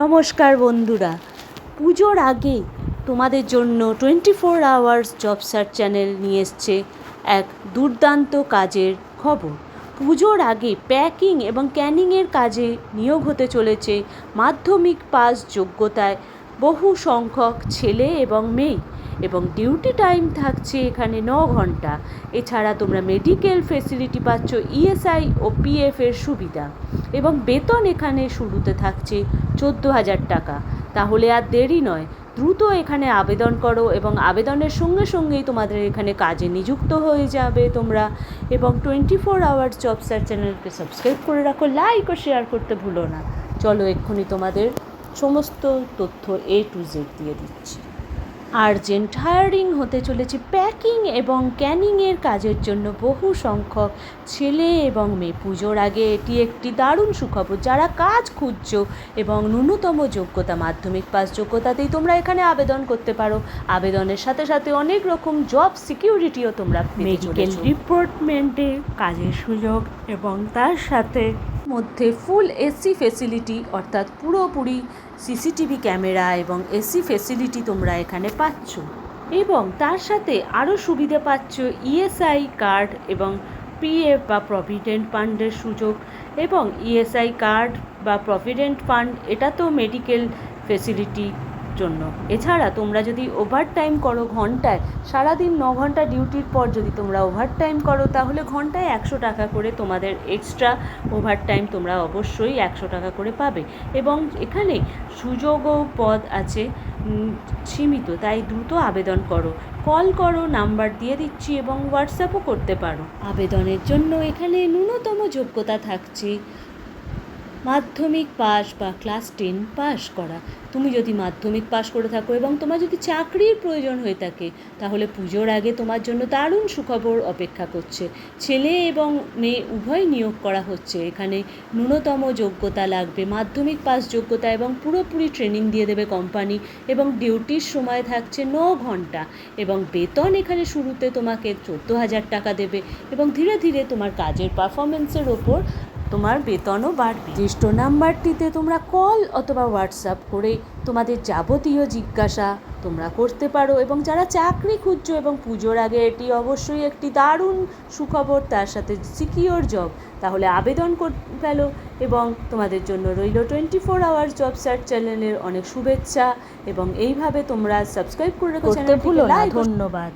নমস্কার বন্ধুরা, পুজোর আগে তোমাদের জন্য 24 আওয়ার্স জব সার্চ চ্যানেল নিয়ে এসছে এক দুর্দান্ত কাজের খবর। পুজোর আগে প্যাকিং এবং ক্যানিংয়ের কাজে নিয়োগ হতে চলেছে মাধ্যমিক পাস যোগ্যতায় বহু সংখ্যক ছেলে এবং মেয়ে, এবং ডিউটি টাইম থাকছে এখানে 9 ঘন্টা। এছাড়া তোমরা মেডিকেল ফেসিলিটি পাচ্ছ, ইএসআই ও পিএফের সুবিধা, এবং বেতন এখানে শুরুতে থাকছে 14,000 টাকা। তাহলে আর দেরি নয়, দ্রুত এখানে আবেদন করো এবং আবেদনের সঙ্গে সঙ্গেই তোমাদের এখানে কাজে নিযুক্ত হয়ে যাবে তোমরা। এবং 24 আওয়ার্স জব সার্চ চ্যানেলকে সাবস্ক্রাইব করে রাখো, লাইক ও শেয়ার করতে ভুলো না। চলো এক্ষুনি তোমাদের সমস্ত তথ্য A to Z দিয়ে দিচ্ছি। আর্জেন্ট হায়ারিং হতে চলেছে প্যাকিং এবং ক্যানিংয়ের কাজের জন্য বহু সংখ্যক ছেলে এবং মেয়ে। পুজোর আগে এটি একটি দারুণ সুখবর। যারা কাজ খুঁজছো এবং ন্যূনতম যোগ্যতা মাধ্যমিক পাস যোগ্যতাতেই তোমরা এখানে আবেদন করতে পারো। আবেদনের সাথে সাথে অনেক রকম জব সিকিউরিটিও তোমরা মেডিকেল ডিপার্টমেন্টে কাজের সুযোগ এবং তার সাথে মধ্যে ফুল এসি ফেসিলিটি, অর্থাৎ পুরোপুরি সিসিটিভি ক্যামেরা এবং এসি ফেসিলিটি তোমরা এখানে পাচ্ছ। এবং তার সাথে আরও সুবিধা পাচ্ছ ইএসআই কার্ড এবং পিএফ বা প্রভিডেন্ট ফান্ডের সুযোগ। এবং ইএসআই কার্ড বা প্রভিডেন্ট ফান্ড এটা তো মেডিকেল ফেসিলিটি জন্য। এছাড়া তোমরা যদি ওভারটাইম করো ঘন্টায়, সারাদিন 9 ঘন্টা ডিউটির পর যদি তোমরা ওভারটাইম করো তাহলে ঘন্টায় 100 টাকা করে তোমাদের এক্সট্রা ওভারটাইম তোমরা অবশ্যই 100 টাকা করে পাবে। এবং এখানে সুযোগ ও পদ আছে সীমিত, তাই দ্রুত আবেদন করো। কল করো, নাম্বার দিয়ে দিচ্ছি, এবং হোয়াটসঅ্যাপও করতে পারো। আবেদনের জন্য এখানে ন্যূনতম যোগ্যতা থাকছে মাধ্যমিক পাস বা ক্লাস 10 পাস করা। তুমি যদি মাধ্যমিক পাস করে থাকো এবং তোমার যদি চাকরির প্রয়োজন হয়ে থাকে তাহলে পুজোর আগে তোমার জন্য দারুণ সুখবর অপেক্ষা করছে। ছেলে এবং মেয়ে উভয় নিয়োগ করা হচ্ছে। এখানে ন্যূনতম যোগ্যতা লাগবে মাধ্যমিক পাস যোগ্যতা, এবং পুরোপুরি ট্রেনিং দিয়ে দেবে কোম্পানি। এবং ডিউটির সময় থাকছে 9 ঘন্টা, এবং বেতন এখানে শুরুতে তোমাকে 14,000 টাকা দেবে, এবং ধীরে ধীরে তোমার কাজের পারফরমেন্সের ওপর তোমার বেতনও বাড়বে। নির্দিষ্ট নাম্বারটিতে তোমরা কল অথবা হোয়াটসঅ্যাপ করে তোমাদের যাবতীয় জিজ্ঞাসা তোমরা করতে পারো। এবং যারা চাকরি খুঁজছো এবং পুজোর আগে এটি অবশ্যই একটি দারুণ সুখবর, তার সাথে সিকিওর জব, তাহলে আবেদন করে ফেলো। এবং তোমাদের জন্য রইল 24 আওয়ার্স জব সার্চ চ্যানেলের অনেক শুভেচ্ছা, এবং এইভাবে তোমরা সাবস্ক্রাইব করে রাখো চ্যানেলটিকে। ধন্যবাদ।